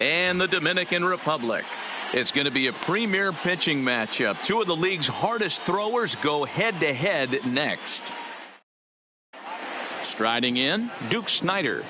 and the Dominican Republic. It's going to be a premier pitching matchup. Two of the league's hardest throwers go head-to-head next. Striding in, Duke Snider.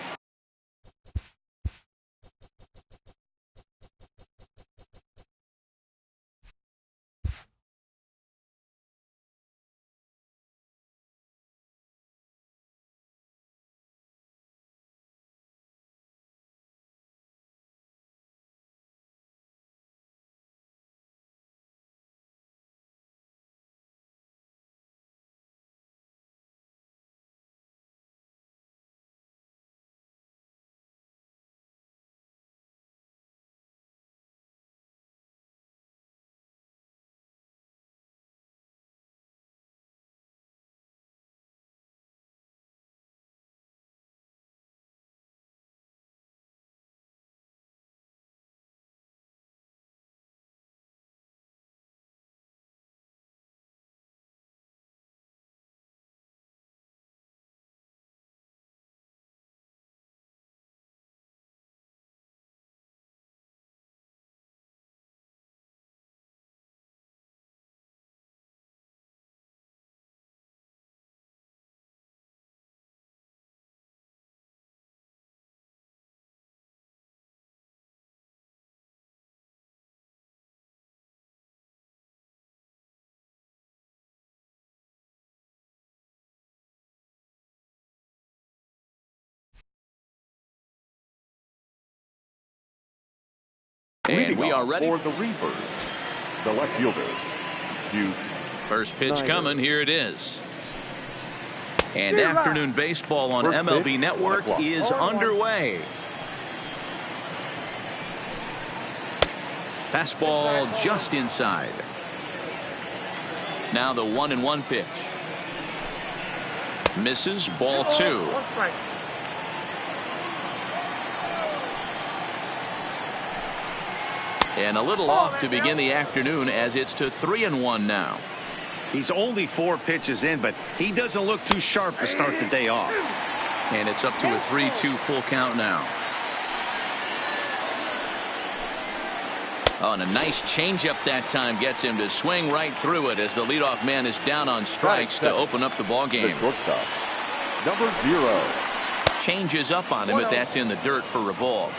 And we are ready for the Reapers. The left fielder, Duke. First pitch Snider. coming. Here it is. And afternoon baseball on First MLB pitch, Network is underway. Fastball just inside. Now the 1-1 pitch. Misses, ball 2. And a little off to begin the afternoon as it's to 3-1 now. He's only 4 pitches in, but he doesn't look too sharp to start the day off. And it's up to a 3-2 full count now. Oh, and a nice changeup that time gets him to swing right through it as the leadoff man is down on strikes to open up the ball game. The shortstop, number 0. Changes up on him, but that's in the dirt for a ball.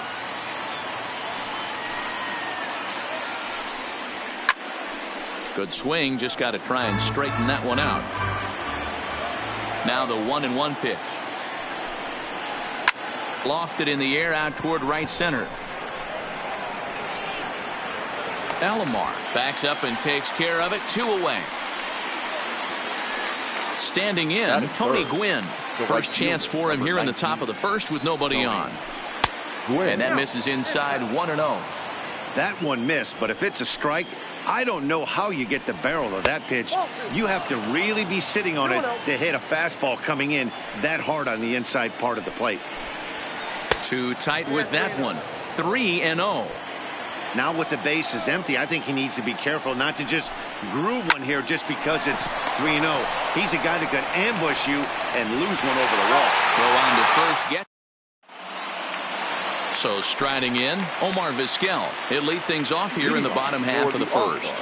Good swing, just got to try and straighten that one out. Now the 1-1 pitch. Lofted in the air out toward right center. Alomar backs up and takes care of it. 2 away. Standing in, Tony Gwynn. First chance for him here in the top of the first with nobody on. And that misses inside 1-0. That one missed, but if it's a strike, I don't know how you get the barrel of that pitch. You have to really be sitting on it to hit a fastball coming in that hard on the inside part of the plate. Too tight with that one. 3-0. Now with the bases empty, I think he needs to be careful not to just groove one here just because it's 3-0. He's a guy that could ambush you and lose one over the wall. Go on to first. Get. So striding in, Omar Vizquel. He'll lead things off here in the bottom half of the first.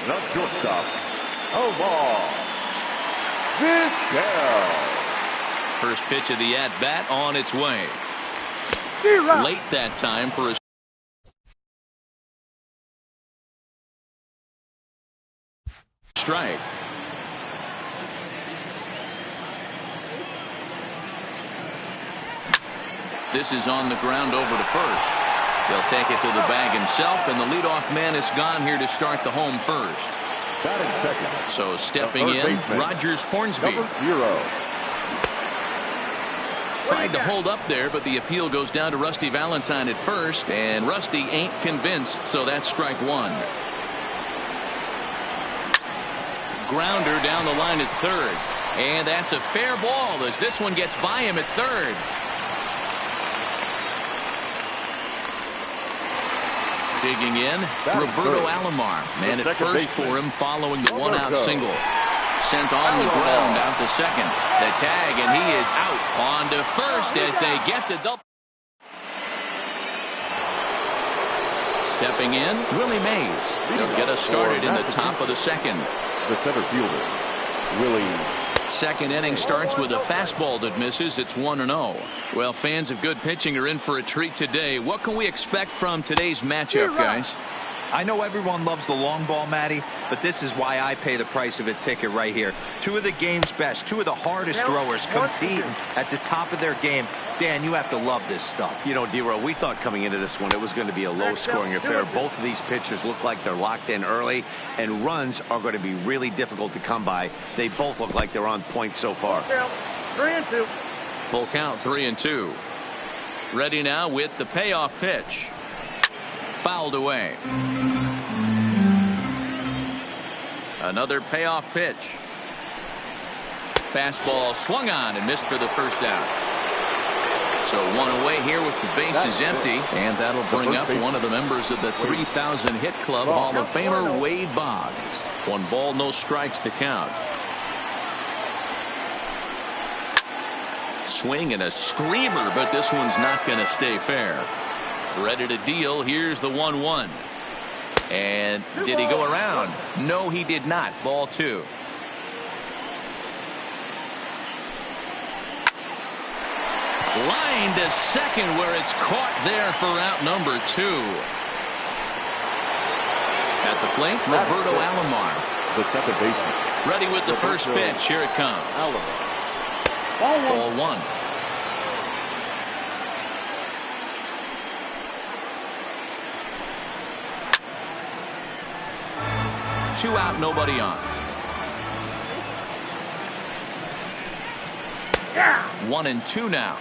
The shortstop, Omar Vizquel. First pitch of the at-bat on its way. Late that time for a strike. This is on the ground over to first. He'll take it to the bag himself, and the leadoff man is gone here to start the home first. Batting second. So stepping in, Rogers Hornsby. Number 0. Tried to hold up there, but the appeal goes down to Rusty Valentine at first, and Rusty ain't convinced, so that's strike 1. Grounder down the line at third, and that's a fair ball as this one gets by him at third. Digging in, Roberto Alomar. Man at first for him following the one-out single. Sent on the ground out to second. The tag, and he is out on to first as they get the double. Stepping in, Willie Mays. He'll get us started in the top of the second. The center fielder, Willie. Second inning starts with a fastball that misses. It's 1-0. Well, fans of good pitching are in for a treat today. What can we expect from today's matchup, guys? I know everyone loves the long ball, Matty, but this is why I pay the price of a ticket right here. Two of the game's best, two of the hardest throwers competing at the top of their game. Dan, you have to love this stuff. You know, D-Row, we thought coming into this one it was going to be a low-scoring affair. Both of these pitchers look like they're locked in early, and runs are going to be really difficult to come by. They both look like they're on point so far. 3-2. Full count, 3-2. Ready now with the payoff pitch. Fouled away. Another payoff pitch. Fastball swung on and missed for the first out. So one away here with the bases empty, and that'll bring up one of the members of the 3,000 hit club, Hall of Famer Wade Boggs. 1 ball, no strikes to count. Swing and a screamer, but this one's not going to stay fair. Ready to deal. Here's the 1-1. And did he go around? No, he did not. Ball 2. Line to second where it's caught there for out number 2. At the plate, Roberto Alomar. The second baseman. Ready with the first pitch. Here it comes. Ball 1. Two out, nobody on. 1-2 now.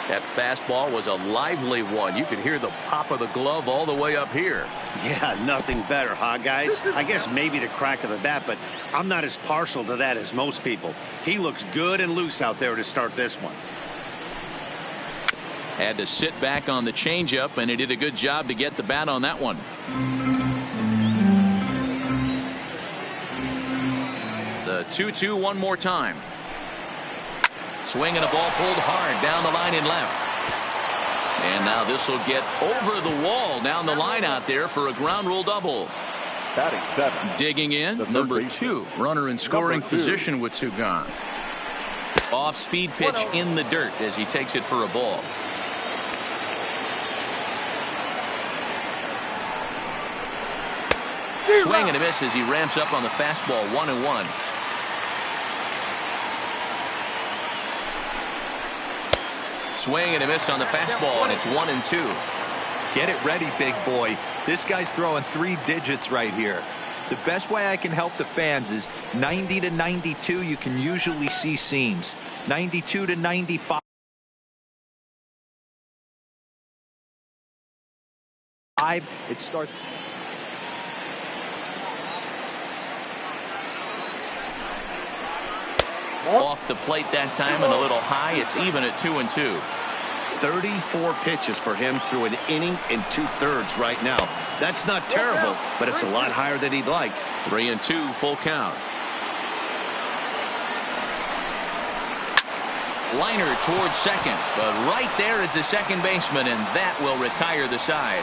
That fastball was a lively one. You could hear the pop of the glove all the way up here. Yeah, nothing better, huh, guys? I guess maybe the crack of the bat, but I'm not as partial to that as most people. He looks good and loose out there to start this one. Had to sit back on the changeup, and he did a good job to get the bat on that one. The 2-2 one more time. Swing and a ball pulled hard down the line and left. And now this will get over the wall down the line out there for a ground rule double. Batting 7. Digging in, number 2. Runner in scoring position with 2 gone. Off speed pitch in the dirt as he takes it for a ball. Swing and a miss as he ramps up on the fastball. 1-1. Swing and a miss on the fastball, and it's 1-2. Get it ready, big boy. This guy's throwing 3 digits right here. The best way I can help the fans is 90 to 92. You can usually see seams. 92 to 95. It starts. Off the plate that time and a little high. It's even at 2-2. 34 pitches for him through an inning and 2/3 right now. That's not terrible, but it's a lot higher than he'd like. 3-2, full count. Liner towards second, but right there is the second baseman, and that will retire the side.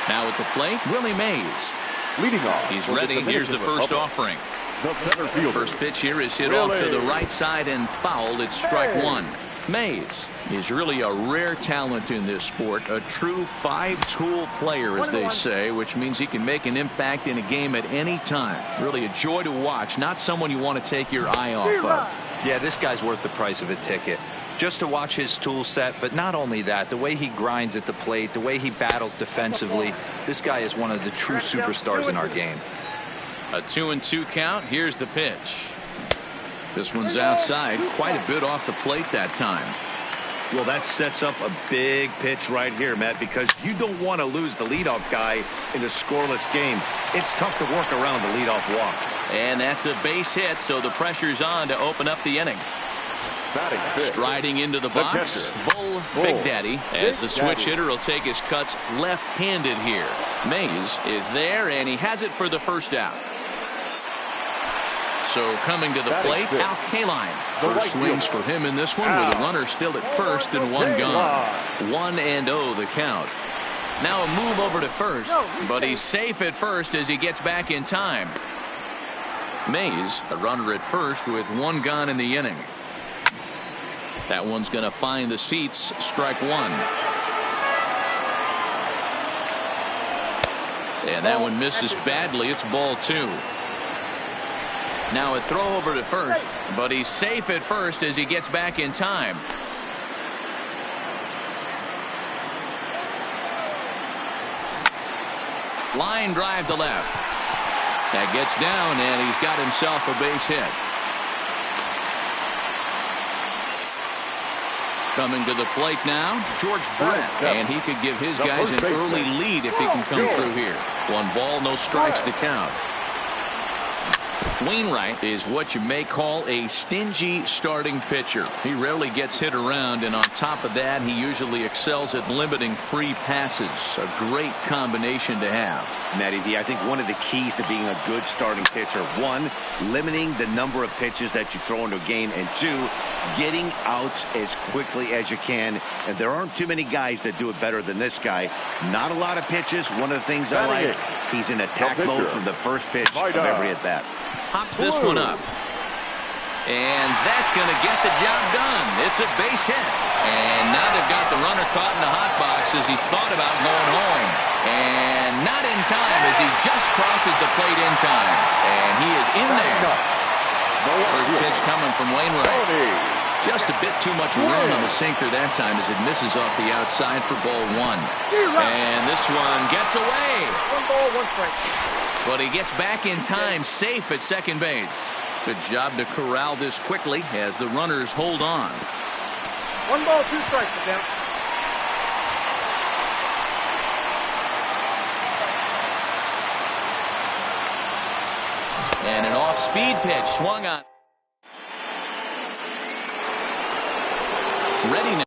Now at the plate, Willie Mays. Leading off. He's ready. Here's the first offering. The center fielder. First pitch here is hit off to the right side and fouled. It's strike 1. Mays is really a rare talent in this sport, a true 5-tool player, as they say, which means he can make an impact in a game at any time. Really a joy to watch, not someone you want to take your eye off of. Yeah, this guy's worth the price of a ticket. Just to watch his tool set, but not only that, the way he grinds at the plate, the way he battles defensively, this guy is one of the true superstars in our game. A 2-2 count. Here's the pitch. This one's outside, quite a bit off the plate that time. Well, that sets up a big pitch right here, Matt, because you don't want to lose the leadoff guy in a scoreless game. It's tough to work around the leadoff walk. And that's a base hit, so the pressure's on to open up the inning. Striding into the box, Bull Big Daddy, as the switch hitter will take his cuts left-handed here. Mays is there, and he has it for the first out. So coming to the plate, Al Kaline. First swings for him in this one with a runner still at first and one gone. 1-0 the count. Now a move over to first, but he's safe at first as he gets back in time. Mays, a runner at first with one gone in the inning. That one's going to find the seats. Strike one. And that one misses badly. It's ball two. Now a throw over to first, but he's safe at first as he gets back in time. Line drive to left. That gets down, and he's got himself a base hit. Coming to the plate now, George Brett, and he could give his guys an early lead if he can come through here. 1 ball, no strikes to count. Wainwright is what you may call a stingy starting pitcher. He rarely gets hit around, and on top of that, he usually excels at limiting free passes. A great combination to have. Matty D, I think one of the keys to being a good starting pitcher, 1, limiting the number of pitches that you throw into a game, and 2, getting outs as quickly as you can. And there aren't too many guys that do it better than this guy. Not a lot of pitches. One of the things I like, he's in attack mode from the first pitch of every at bat. Pops this one up. And that's going to get the job done. It's a base hit. And now they've got the runner caught in the hot box as he thought about going home. And not in time as he just crosses the plate in time. And he is in there. First pitch coming from Wainwright. Just a bit too much room on the sinker that time as it misses off the outside for ball one. And this one gets away. 1 ball, 1 strike. But he gets back in time, safe at second base. Good job to corral this quickly as the runners hold on. 1 ball, 2 strikes to count. And an off-speed pitch swung on. Ready now.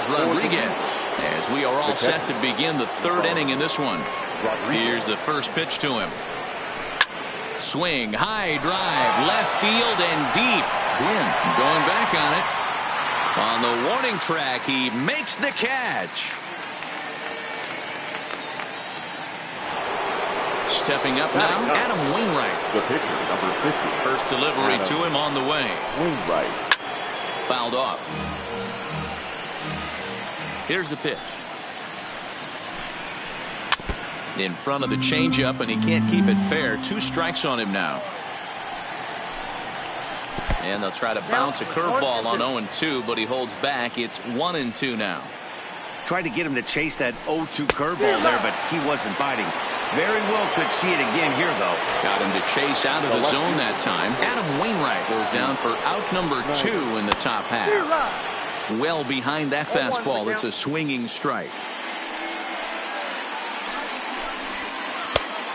Rodriguez, as we are all set to begin the 3rd inning in this one. Here's the first pitch to him. Swing, high drive, left field and deep. Going back on it. On the warning track, he makes the catch. Stepping up now, Adam Wainwright. The pitcher, number 50. First delivery to him on the way. Wainwright. Fouled off. Here's the pitch. In front of the changeup, and he can't keep it fair. 2 strikes on him now. And they'll try to bounce a curveball on 0-2, but he holds back. It's 1-2 now. Tried to get him to chase that 0-2 curveball there, but he wasn't biting. Very well could see it again here, though. Got him to chase out of the zone that time. Adam Wainwright goes down for out number 2 in the top half. Well behind that fastball. It's a swinging strike.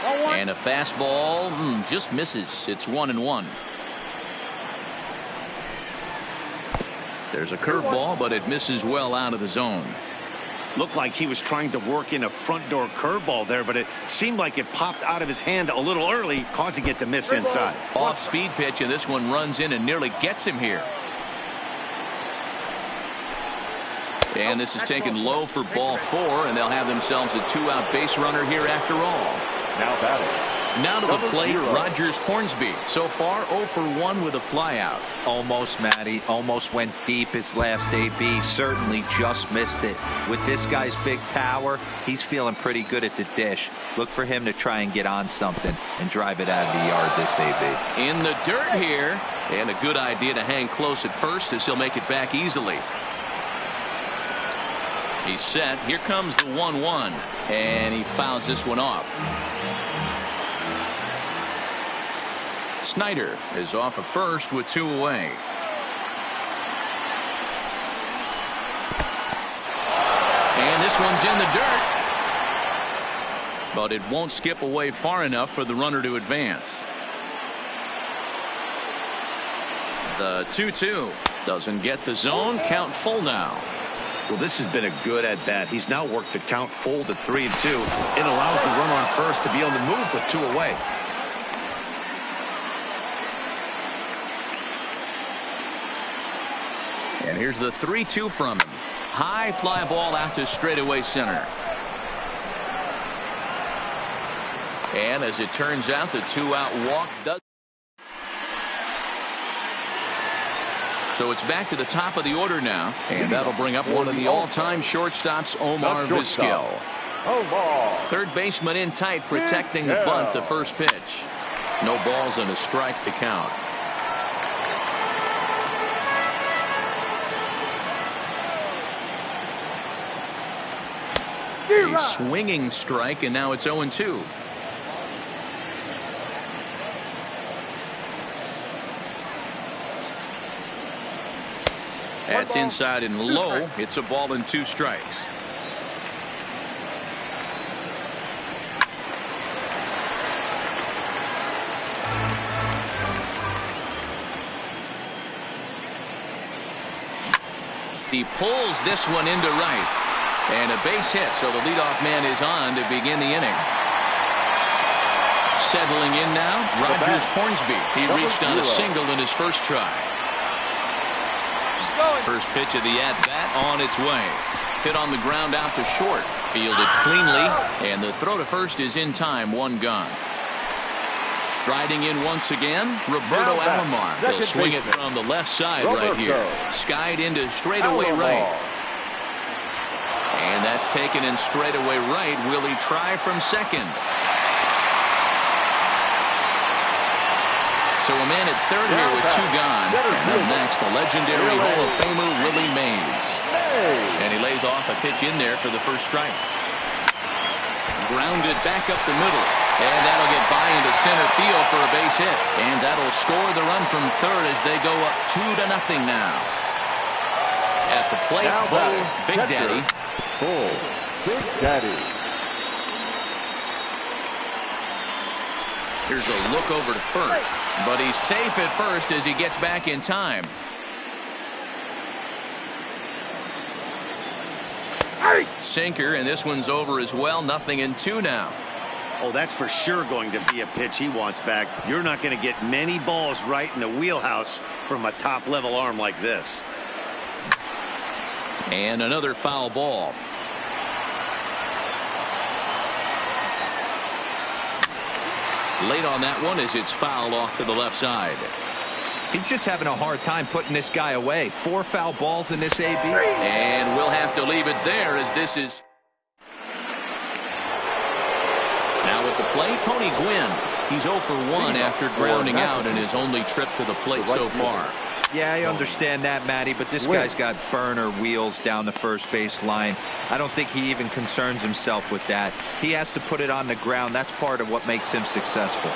And a fastball just misses. It's 1-1. There's a curveball, but it misses well out of the zone. Looked like he was trying to work in a front door curveball there, but it seemed like it popped out of his hand a little early, causing it to miss inside. Off speed pitch, and this one runs in and nearly gets him here. And this is taken low for ball 4, and they'll have themselves a 2-out base runner here after all. Now batting. Now to the plate, 0. Rogers Hornsby. So far 0 for 1 with a flyout. Almost, Matty. Almost went deep his last AB. Certainly just missed it. With this guy's big power, he's feeling pretty good at the dish. Look for him to try and get on something and drive it out of the yard this AB. In the dirt here, and a good idea to hang close at first as he'll make it back easily. He's set. Here comes the 1-1, and he fouls this one off. Snyder is off of first with 2 away. And this one's in the dirt. But it won't skip away far enough for the runner to advance. The 2-2 doesn't get the zone. Count full now. Well, this has been a good at bat. He's now worked the count full to 3-2. It allows the runner on first to be on the move with 2 away. And here's the 3-2 from him. High fly ball out to straightaway center. And as it turns out, the 2-out walk does. So it's back to the top of the order now, and that'll bring up one of the all-time shortstops, Omar Vizquel. Third baseman in tight, protecting the bunt, the first pitch. No balls and a strike to count. A swinging strike, and now it's 0-2. That's inside and low. It's a ball and 2 strikes. He pulls this one into right. And a base hit, so the leadoff man is on to begin the inning. Settling in now, Rogers Hornsby. He reached on a single in his first try. First pitch of the at-bat on its way. Hit on the ground out to short. Fielded cleanly, and the throw to first is in time, 1 gone. Riding in once again, Roberto Alomar. He'll swing it from the left side right here. Skied into straightaway right. And that's taken in straightaway right. Will he try from second? So a man at third here with 2 gone. And up next, the legendary Hall of Famer Willie Mays. And he lays off a pitch in there for the first strike. Grounded back up the middle. And that'll get by into center field for a base hit. And that'll score the run from third as they go up 2-0 now. At the plate, Bo Big Daddy. Big Daddy. Here's a look over to first, but he's safe at first as he gets back in time. Sinker, and this one's over as well. 0-2 now. Oh, that's for sure going to be a pitch he wants back. You're not going to get many balls right in the wheelhouse from a top-level arm like this. And another foul ball. Late on that one as it's fouled off to the left side. He's just having a hard time putting this guy away. 4 foul balls in this AB. And we'll have to leave it there as this is. Now at the plate, Tony Gwynn. He's 0 for 1 after grounding out in his only trip to the plate so far. Yeah, I understand that, Matty, but this guy's got burner wheels down the first base line. I don't think he even concerns himself with that. He has to put it on the ground. That's part of what makes him successful.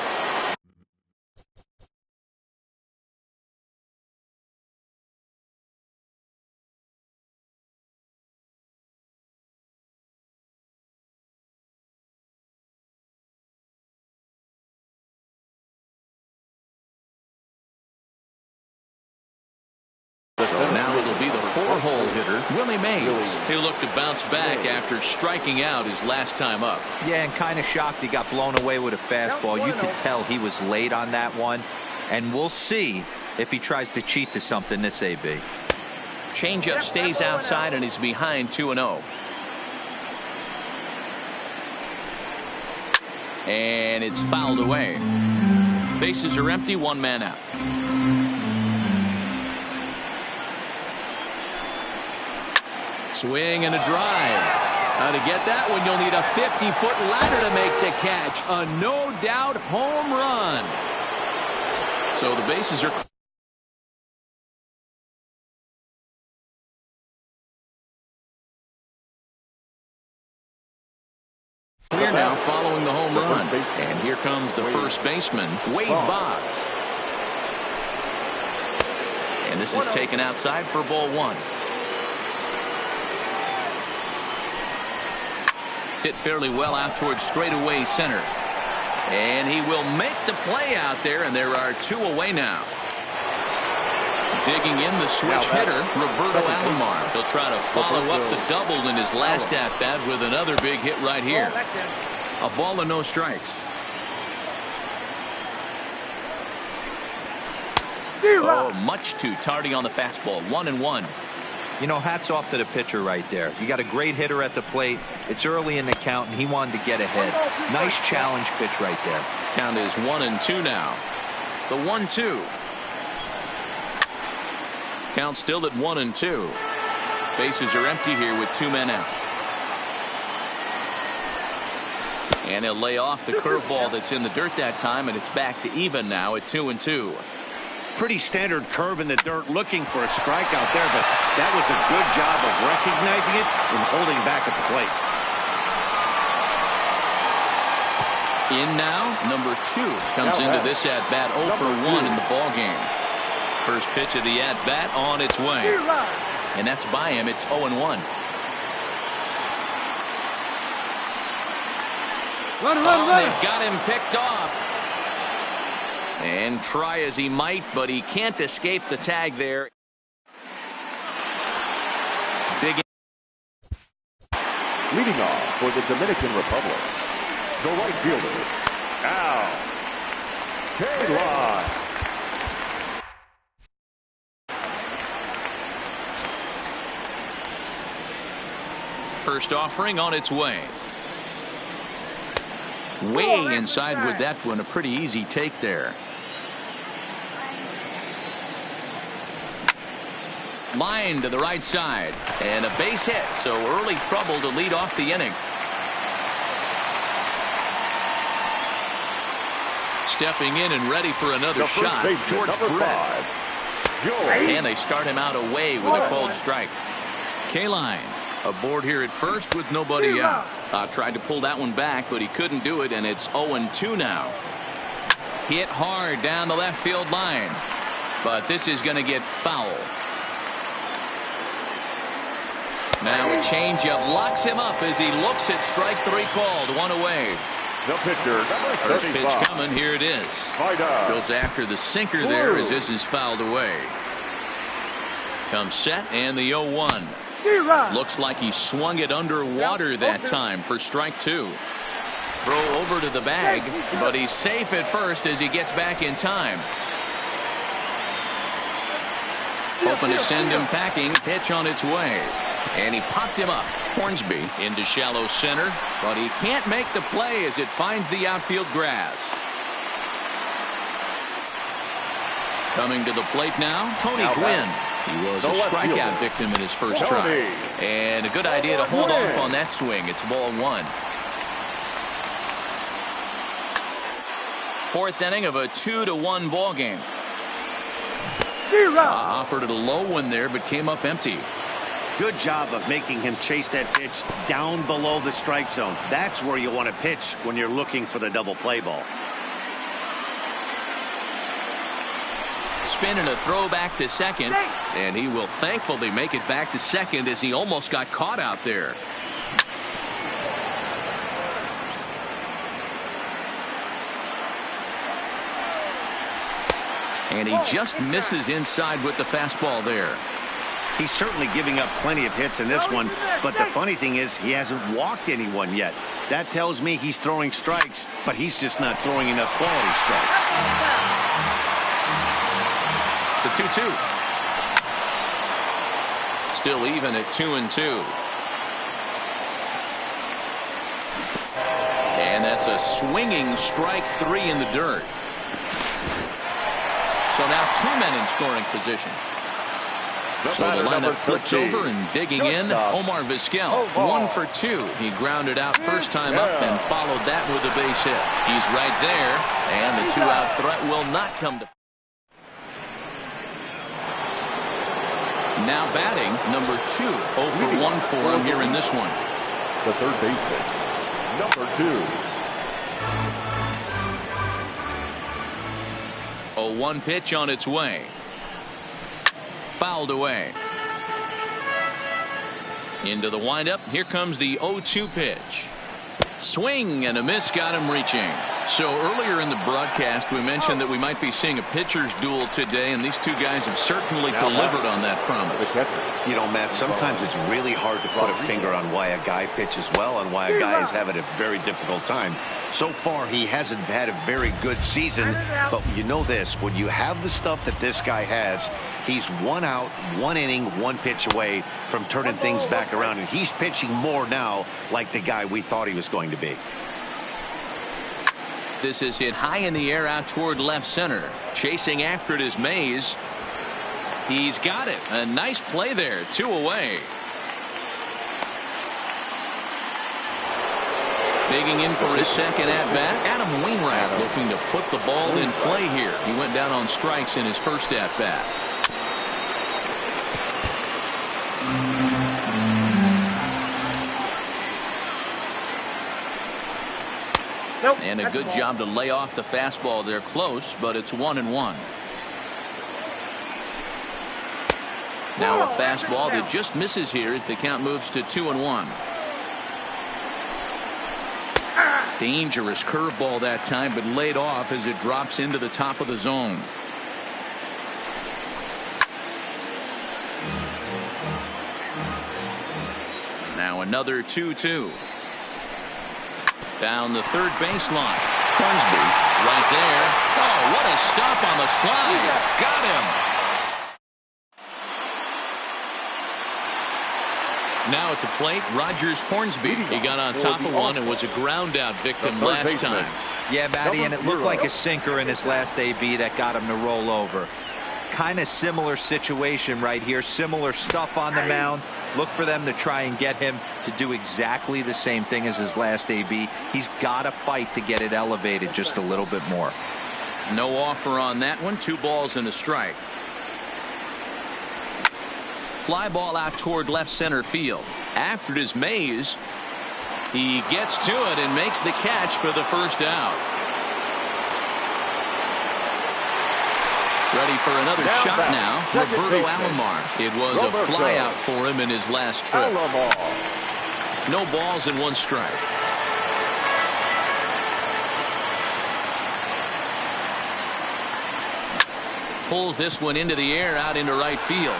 So now it'll be the 4-hole hitter, Willie Mays. He'll look to bounce back after striking out his last time up. Yeah, and kind of shocked he got blown away with a fastball. You could tell he was late on that one. And we'll see if he tries to cheat to something this AB. Changeup stays outside and is behind 2-0. And it's fouled away. Bases are empty, one man out. Swing and a drive. How to get that one? You'll need a 50-foot ladder to make the catch. A no-doubt home run. So the bases are clear now following the home run. And here comes the first baseman, Wade Boggs. And this is taken outside for ball one. Hit fairly well out towards straightaway center. And he will make the play out there, and there are two away now. Digging in the switch hitter, Roberto Alomar. He'll try to follow up the double in his last at-bat with another big hit right here. A ball and no strikes. Oh, much too tardy on the fastball. 1-1. You know, hats off to the pitcher right there. You got a great hitter at the plate. It's early in the count, and he wanted to get ahead. Nice challenge pitch right there. Count is 1-2 now. The 1-2. Count still at 1-2. Bases are empty here with two men out. And he'll lay off the curveball that's in the dirt that time, and it's back to even now at 2-2. Pretty standard curve in the dirt, looking for a strikeout there, but that was a good job of recognizing it and holding back at the plate. In now, number 2 comes into this at-bat 0 for 1 in the ballgame. First pitch of the at-bat on its way. And that's by him. It's 0-1. They've got him picked off. And try as he might, but he can't escape the tag there. Big. Leading off for the Dominican Republic, the right fielder, Al Kaline. First offering on its way. Way inside with that one. A pretty easy take there. Line to the right side. And a base hit. So early trouble to lead off the inning. Stepping in and ready for another shot. George Brett. And they start him out away with a cold strike. Kaline aboard here at first with nobody out. Tried to pull that one back, but he couldn't do it, and it's 0-2 now. Hit hard down the left field line, but this is going to get foul. Now a changeup locks him up as he looks at strike 3 called. One away. The pitcher, number 35. First pitch coming. Here it is. Goes after the sinker there as this is fouled away. Comes set and the 0-1. Looks like he swung it underwater that time for strike 2. Throw over to the bag, but he's safe at first as he gets back in time. Hoping to send him packing. Pitch on its way. And he popped him up. Hornsby into shallow center, but he can't make the play as it finds the outfield grass. Coming to the plate now, Tony Gwynn. He was a strikeout victim in his first try. And a good idea to hold off on that swing. It's ball 1. Fourth inning of a 2-1 ball game. Offered it a low one there, but came up empty. Good job of making him chase that pitch down below the strike zone. That's where you want to pitch when you're looking for the double play ball. Spin and a throw back to second, and he will thankfully make it back to second as he almost got caught out there. And he just misses inside with the fastball there. He's certainly giving up plenty of hits in this one, but the funny thing is he hasn't walked anyone yet. That tells me he's throwing strikes, but he's just not throwing enough quality strikes. The 2-2. still even at 2-2. And that's a swinging strike 3 in the dirt. So now 2 men in scoring position. So the lineup flips over and digging in, Omar Vizquel, 1 for 2. He grounded out first time up and followed that with a base hit. He's right there, and the 2-out threat will not come to. Now batting, number 2, 0 for 1 for him here in this one. The third baseman, number 2. 0-1 pitch on its way. Fouled away. Into the windup. Here comes the 0-2 pitch. Swing and a miss got him reaching. So earlier in the broadcast we mentioned that we might be seeing a pitcher's duel today, and these two guys have certainly delivered on that promise. You know, Matt, sometimes it's really hard to put a finger on why a guy pitches well and why a guy is having a very difficult time. So far he hasn't had a very good season, but you know this, when you have the stuff that this guy has, he's 1 out, 1 inning, 1 pitch away from turning things back around, and he's pitching more now like the guy we thought he was going to be. This is hit high in the air out toward left center. Chasing after it is Mays. He's got it. A nice play there. 2 away. Digging in for his second at bat. Adam Wainwright looking to put the ball in play here. He went down on strikes in his first at bat. And a good job to lay off the fastball. They're close, but it's 1-1. Now a fastball that just misses here as the count moves to 2-1. Dangerous curveball that time, but laid off as it drops into the top of the zone. Now another 2-2. Down the third baseline. Hornsby right there. Oh, what a stop on the slide. Got him. Now at the plate, Rogers Hornsby. He got on top of one and was a ground out victim last time. Yeah, Matty, and it looked like a sinker in his last AB that got him to roll over. Kind of similar situation right here. Similar stuff on the mound. Look for them to try and get him to do exactly the same thing as his last AB. He's got to fight to get it elevated just a little bit more. No offer on that one. 2 balls and a strike. Fly ball out toward left center field. After it is Mays. He gets to it and makes the catch for the first out. Ready for another shot now. Roberto Alomar. It was a fly out for him in his last trip. No balls and 1 strike. Pulls this one into the air out into right field.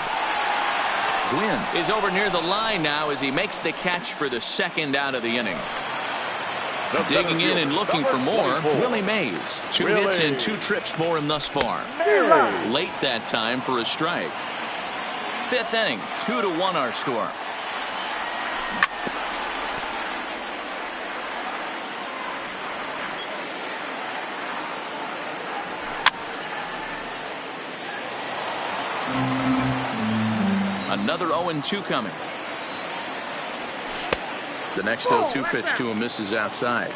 Gwynn is over near the line now as he makes the catch for the second out of the inning. Digging in and looking for more, Willie Mays. 2 hits and 2 trips for him thus far. Late that time for a strike. 5th inning, 2-1 our score. Another 0-2 coming. The next 0-2 pitch to him misses outside.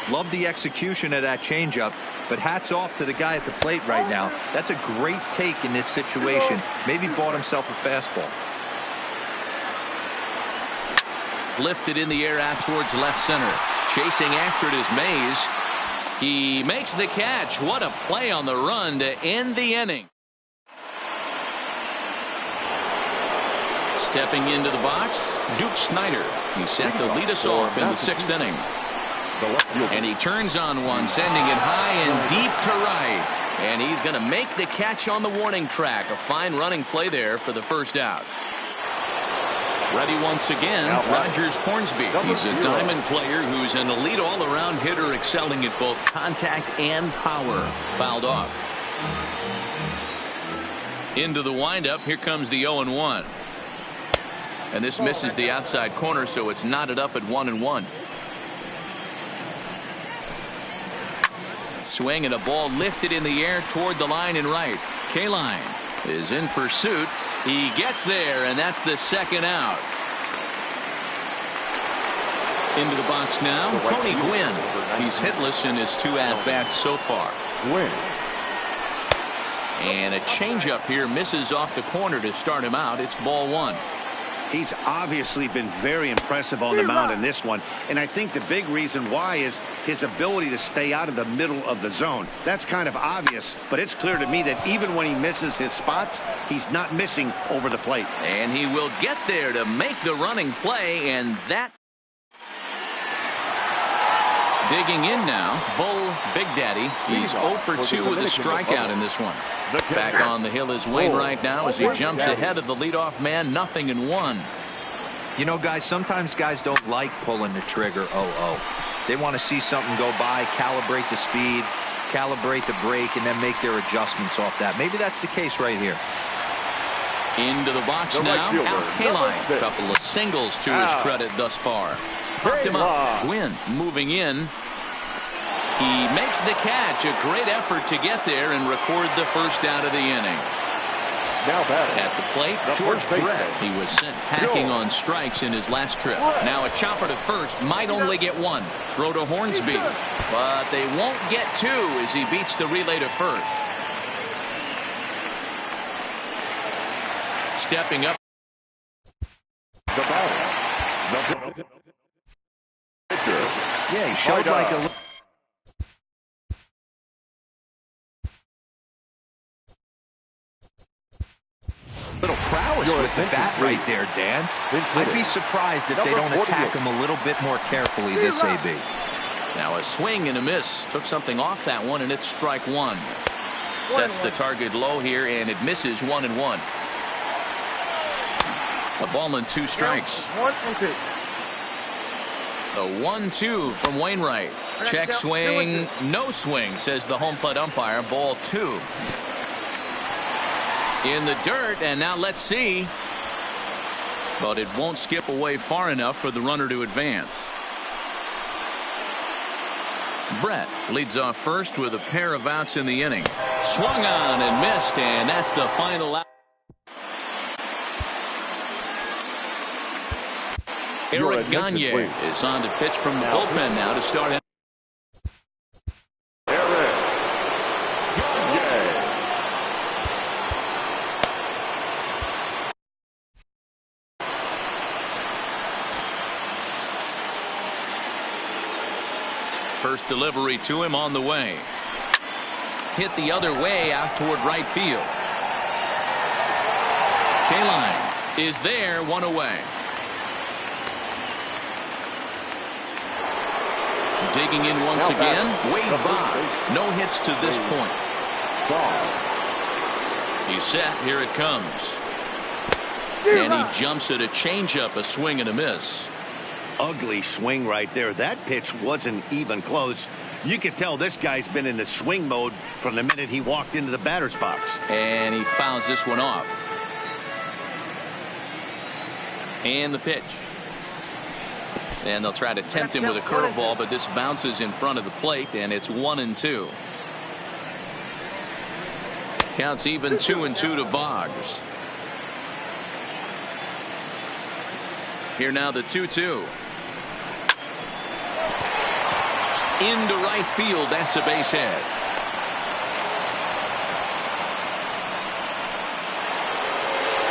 Love the execution of that changeup, but hats off to the guy at the plate right now. That's a great take in this situation. Maybe bought himself a fastball. Lifted in the air out towards left center. Chasing after it is Mays. He makes the catch. What a play on the run to end the inning. Stepping into the box, Duke Snider. He's set to lead us off in the 6th inning. And he turns on one, sending it high and deep to right. And he's going to make the catch on the warning track. A fine running play there for the first out. Ready once again, Rogers Hornsby. He's a diamond player who's an elite all-around hitter, excelling at both contact and power. Fouled off. Into the windup. Here comes the 0-1. And this misses the outside corner, so it's knotted up at 1-1. Swing and a ball lifted in the air toward the line and right. Kaline is in pursuit. He gets there, and that's the second out. Into the box now, Tony Gwynn. He's hitless in his 2 at-bats so far. Gwynn. And a changeup here misses off the corner to start him out. It's ball 1. He's obviously been very impressive on the mound in this one, and I think the big reason why is his ability to stay out of the middle of the zone. That's kind of obvious, but it's clear to me that even when he misses his spots, he's not missing over the plate. And he will get there to make the running play, and that. Digging in now, Bull Big Daddy. He's 0 for 2 with a strikeout in this one. Back on the hill is Wainwright now as he jumps ahead of the leadoff man. 0-1. You know, guys, sometimes guys don't like pulling the trigger 0-0. They want to see something go by, calibrate the speed, calibrate the break, and then make their adjustments off that. Maybe that's the case right here. Into the box now, Al Kaline. A couple of singles to his credit thus far. Popped him up. Gwynn moving in. He makes the catch. A great effort to get there and record the first out of the inning. Now batting at the plate, George Brett. He was sent packing on strikes in his last trip. Now a chopper to first. Might only get 1. Throw to Hornsby. But they won't get 2 as he beats the relay to first. Stepping up. The batter. Yeah, he showed like a little prowess with the bat right there, Dan. I'd be surprised if they don't attack him a little bit more carefully this AB. Now a swing and a miss. Took something off that one, and it's strike 1. Sets the target low here, and it misses 1-1. A ball and 2 strikes. 1-2. The 1-2 from Wainwright. Check swing, no swing, says the home plate umpire. Ball 2. In the dirt, and now let's see. But it won't skip away far enough for the runner to advance. Brett leads off first with a pair of outs in the inning. Swung on and missed, and that's the final out. Eric Gagne is on to pitch from the bullpen now to start. Eric Gagne. First delivery to him on the way. Hit the other way out toward right field. Kaline is there, 1 away. Digging in once again, Wade Boggs. No hits to this point. He's set. Here it comes. And he jumps at a changeup, a swing and a miss. Ugly swing right there. That pitch wasn't even close. You could tell this guy's been in the swing mode from the minute he walked into the batter's box. And he fouls this one off. And the pitch. And they'll try to tempt him with a curveball, but this bounces in front of the plate, and it's 1-2. Counts even 2-2 to Boggs. Here now the 2-2. Into right field. That's a base hit.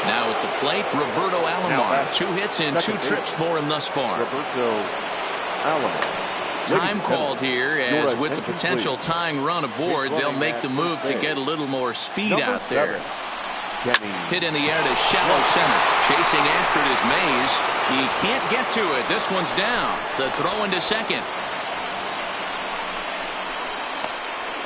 Now at the plate, Roberto Alomar. 2 hits and 2 trips for him thus far. Roberto Alomar. Time called here, as with the potential tying run aboard, they'll make the move to get a little more speed out there. Hit in the air to shallow center. Chasing after it is Mays. He can't get to it. This one's down. The throw into second.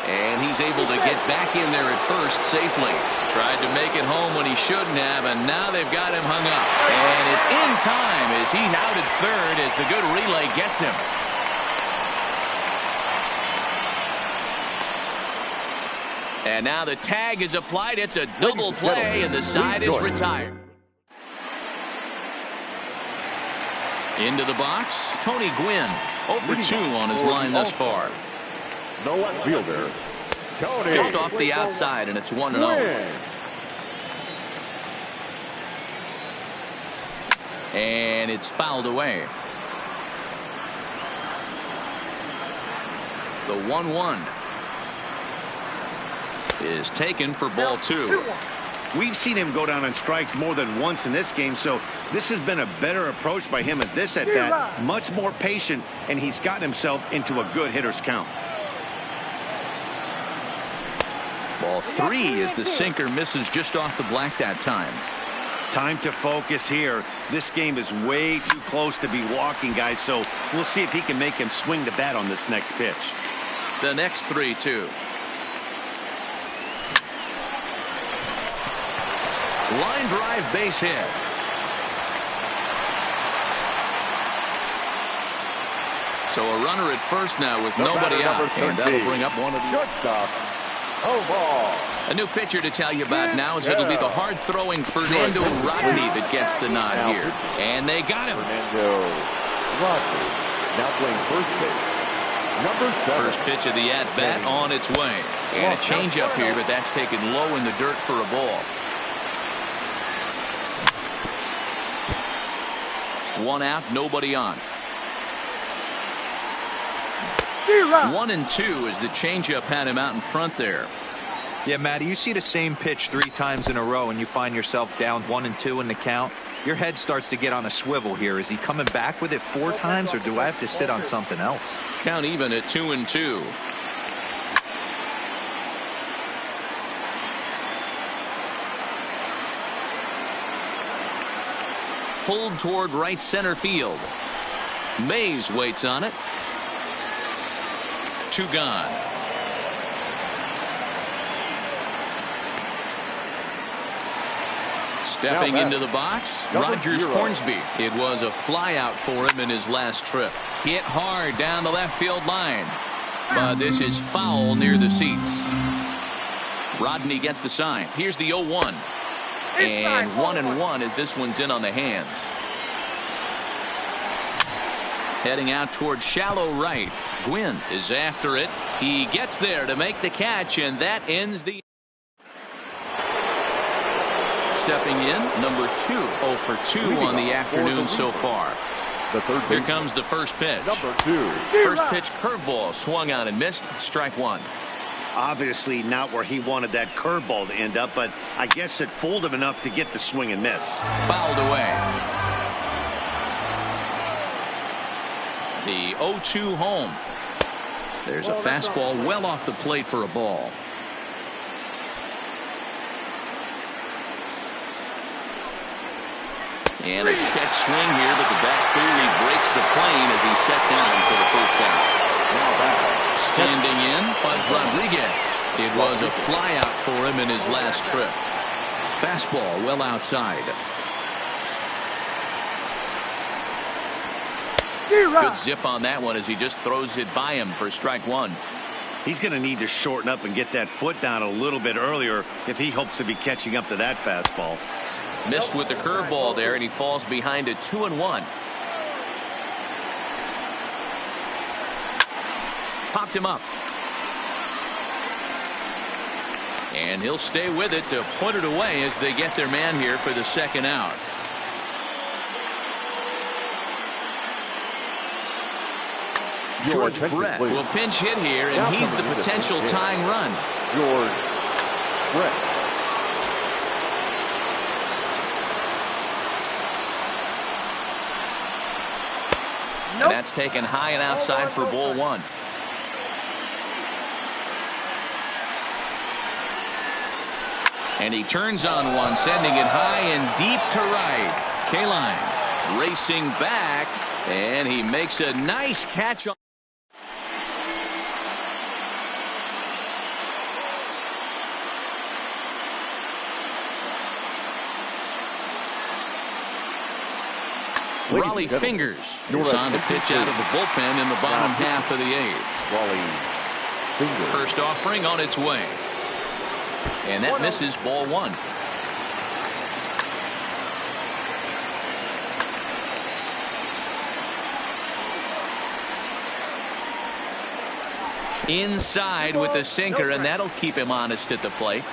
And he's able to get back in there at first safely. Tried to make it home when he shouldn't have, and now they've got him hung up. And it's in time as he's out at third as the good relay gets him. And now the tag is applied. It's a double play, and the side is retired. Into the box, Tony Gwynn. 0 for 2 on his line thus far. The left fielder, Tony Just off the outside, and it's 1-0. And it's fouled away. The 1-1 is taken for ball 2. We've seen him go down on strikes more than once in this game, so this has been a better approach by him at this at bat. Much more patient, and he's gotten himself into a good hitter's count. Ball 3 as the sinker misses just off the black that time. Time to focus here. This game is way too close to be walking, guys, so we'll see if he can make him swing the bat on this next pitch. The next 3-2. Line drive base hit. So a runner at first now with nobody out, and that'll bring up one of the shortstop. Oh, ball. A new pitcher to tell you about now is it'll be the hard-throwing Fernando Rodney that gets the nod here. And they got him. Fernando Rodney now playing first base. Number 7. First pitch of the at-bat on its way. And a changeup here, but that's taken low in the dirt for a ball. 1 out, nobody on. 1-2 as the changeup had him out in front there. Yeah, Matty, you see the same pitch 3 times in a row and you find yourself down 1-2 in the count. Your head starts to get on a swivel here. Is he coming back with it 4 times, or do I have to sit on something else? Count even at 2-2. Pulled toward right center field. Mays waits on it. 2 gone. Stepping into the box, Rogers Hornsby. It was a flyout for him in his last trip. Hit hard down the left field line. But this is foul near the seats. Rodney gets the sign. Here's the 0-1. And 1-1 as this one's in on the hands. Heading out towards shallow right. Gwynn is after it. He gets there to make the catch, and that ends the. Stepping in, number 2, 0 for 2 on the afternoon so far. Here comes the first pitch. Number 2. First pitch curveball swung on and missed. Strike 1. Obviously not where he wanted that curveball to end up, but I guess it fooled him enough to get the swing and miss. Fouled away. The 0-2 home. There's a fastball well off the plate for a ball. And a check swing here, but the bat clearly breaks the plane as he's set down for the first out. Standing in, Buzz Rodriguez. It was a flyout for him in his last trip. Fastball well outside. Good zip on that one as he just throws it by him for strike 1. He's going to need to shorten up and get that foot down a little bit earlier if he hopes to be catching up to that fastball. Missed with the curveball there, and he falls behind at 2-1. Popped him up. And he'll stay with it to put it away as they get their man here for the second out. George Brett will pinch hit here, and he's the potential tying run. George Brett. And that's taken high and outside for ball 1. And he turns on one, sending it high and deep to right. Kaline racing back, and he makes a nice catch on. Raleigh Fingers is on to pitch out of the bullpen in the bottom half of the 8th. Raleigh Fingers. First offering on its way. And that misses ball 1. Inside with the sinker, and that'll keep him honest at the plate.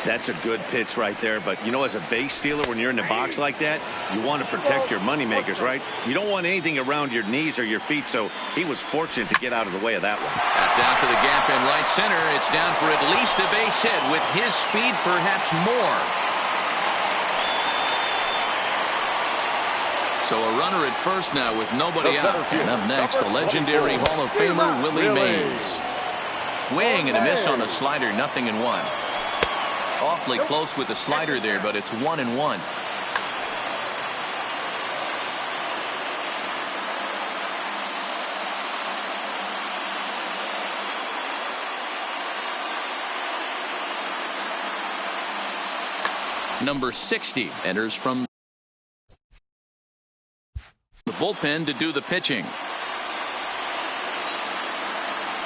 That's a good pitch right there. But, you know, as a base stealer, when you're in the box like that, you want to protect your moneymakers, right? You don't want anything around your knees or your feet, so he was fortunate to get out of the way of that one. That's out to the gap in right center. It's down for at least a base hit. With his speed, perhaps more. So a runner at first now with nobody out. And up next, the legendary Hall of Famer Willie Mays. Swing and a miss on a slider, 0-1. Awfully close with the slider there, but it's 1-1. Number 60 enters from the bullpen to do the pitching.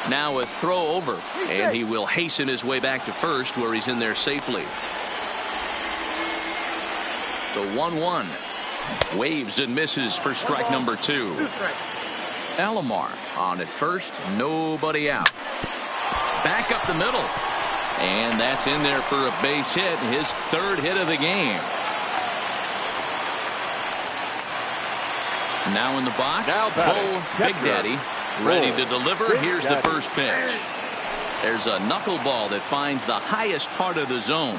Now a throw over, and he will hasten his way back to first, where he's in there safely. The 1-1 waves and misses for strike number 2. Alomar on at first, nobody out. Back up the middle, and that's in there for a base hit, his 3rd hit of the game. Now in the box, Bo Big Daddy ready to deliver. Here's the first pitch. There's a knuckleball that finds the highest part of the zone.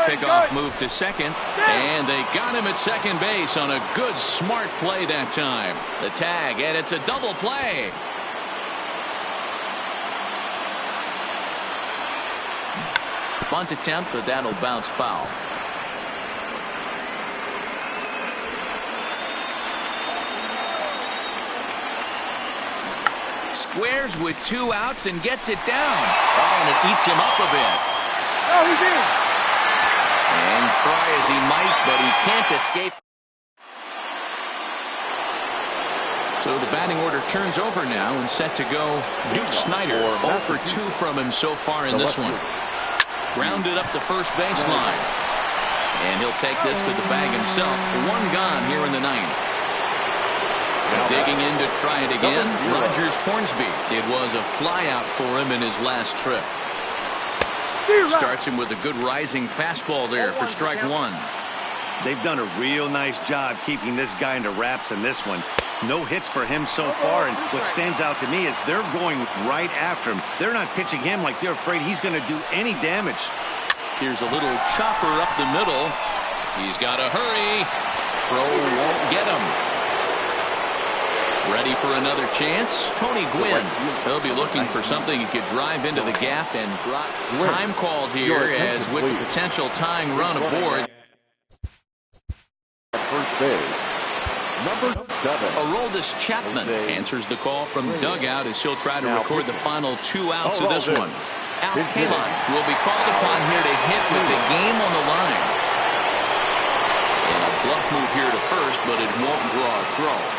Pickoff move to second, and they got him at second base on a good, smart play that time. The tag, and it's a double play. Bunt attempt, but that'll bounce foul. Squares with 2 outs and gets it down. Oh, and it eats him up a bit. Oh, he's in. And try as he might, but he can't escape. So the batting order turns over now and set to go. Duke Snider 0 for 2 from him so far in this one. Grounded up the first baseline. And he'll take this to the bag himself. 1 gone here in the 9th. Digging in to try it again, Rogers Hornsby. It was a flyout for him in his last trip. Starts him with a good rising fastball there for strike 1. They've done a real nice job keeping this guy into wraps in this one. No hits for him so far, and what stands out to me is they're going right after him. They're not pitching him like they're afraid he's going to do any damage. Here's a little chopper up the middle. He's got to hurry. Throw won't get him. Ready for another chance? Tony Gwynn. He'll be looking for something he could drive into the gap, and time called here as with the potential tying run aboard. First base, number 7. Aroldis Chapman answers the call from dugout as he'll try to record the final 2 outs of this one. Al Kaline will be called upon here to hit with the game on the line. And a bluff move here to first, but it won't draw a throw.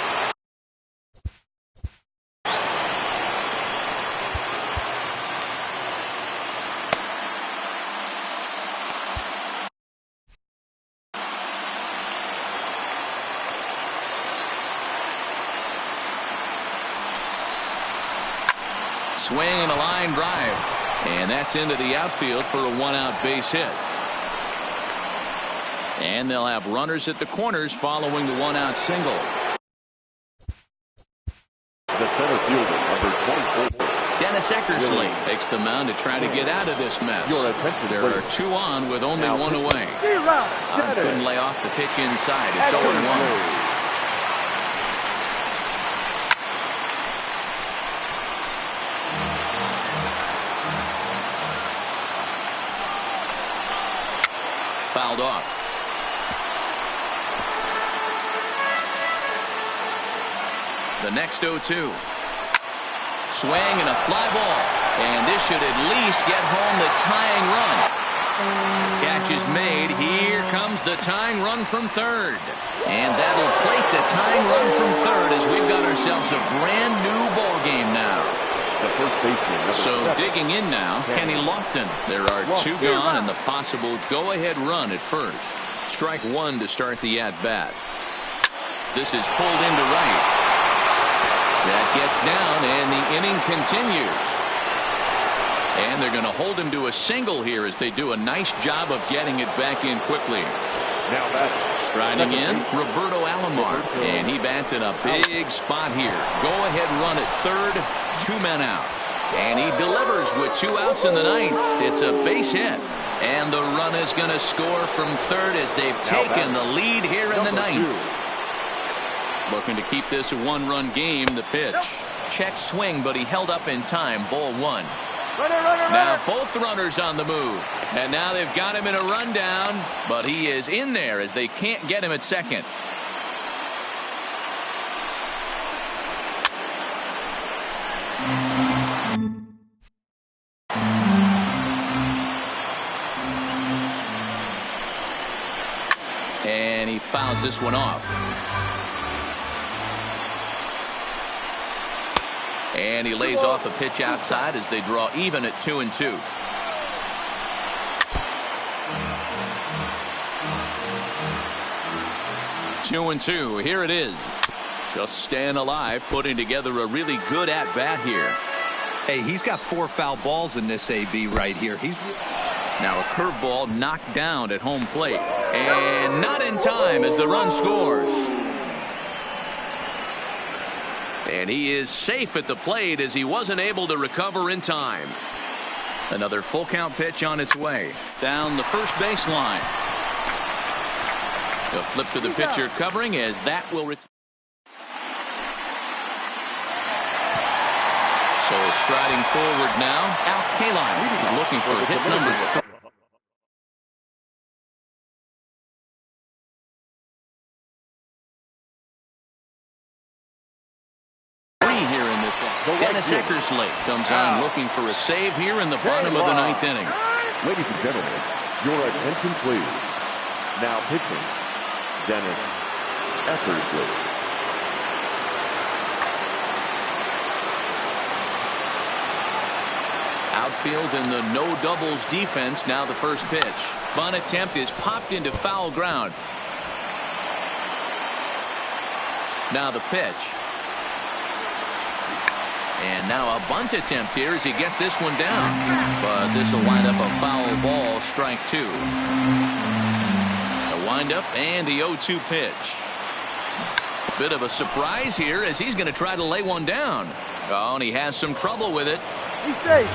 Swing and a line drive, and that's into the outfield for a 1-out base hit. And they'll have runners at the corners following the 1-out single. The center fielder, number 24. Dennis Eckersley takes the mound to try to get out of this mess. There are 2 on with only 1 away. Couldn't lay off the pitch inside. It's 0-1. Fouled off. The next 0-2. Swing and a fly ball. And this should at least get home the tying run. Catch is made. Here comes the tying run from third. And that'll plate the tying run from third as we've got ourselves a brand new ball game now. The first baseman, so 7. digging in now, Kenny Lofton. There are 2 gone and the possible go-ahead run at first. Strike 1 to start the at-bat. This is pulled into right. That gets down and the inning continues. And they're going to hold him to a single here as they do a nice job of getting it back in quickly. Now batting. Striding in, Roberto Alomar, and he bats in a big spot here. Go ahead run at third, 2 men out. And he delivers with 2 outs in the ninth. It's a base hit. And the run is going to score from third as they've taken the lead here in the ninth. Looking to keep this a 1-run game. The pitch. Check swing, but he held up in time. Ball 1. Now both runners on the move. And now they've got him in a rundown. But he is in there as they can't get him at second. And he fouls this one off. And he lays off a pitch outside as they draw even at 2-2. Two and two. Here it is. Just staying alive, putting together a really good at-bat here. Hey, he's got 4 foul balls in this AB right here. He's now a curveball knocked down at home plate. And not in time as the run scores. And he is safe at the plate as he wasn't able to recover in time. Another full count pitch on its way. Down the first baseline. The flip to the pitcher covering as that will return. So striding forward now. Al Kaline is looking for hit number 3. Here in this one. Dennis Eckersley comes on looking for a save here in the bottom of the 9th inning. Ladies and gentlemen, your attention please. Now pitching, Dennis Eckersley. Outfield in the no doubles defense. Now the first pitch. Bunt attempt is popped into foul ground. Now the pitch. And now a bunt attempt here as he gets this one down. But this will wind up a foul ball, strike 2. The windup and the 0-2 pitch. Bit of a surprise here as he's going to try to lay one down. Oh, and he has some trouble with it. He's safe.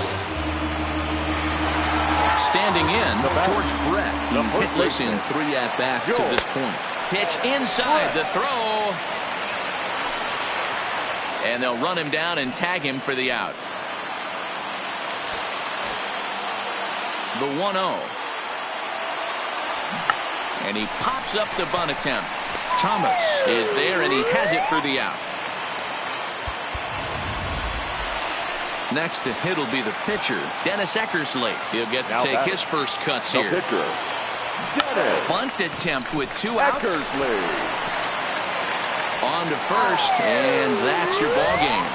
Standing in, George Brett. He's hitless in 3 at-bats to this point. Pitch inside the throw. And they'll run him down and tag him for the out. The 1-0. And he pops up the bunt attempt. Thomas is there and he has it for the out. Next to hit will be the pitcher, Dennis Eckersley. He'll get to take his first cuts here. Pitcher, Dennis. Bunt attempt with 2 outs. Eckersley. On to first, and that's your ball game.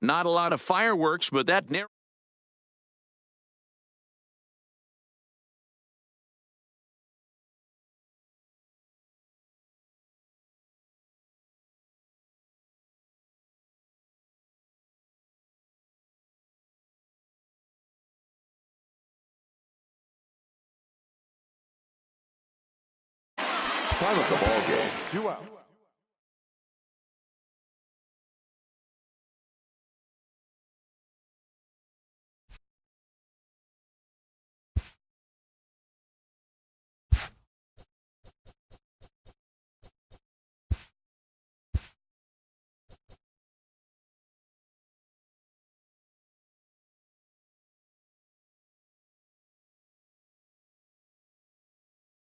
Not a lot of fireworks, but that narrow. Time of the ball game, 2 outs.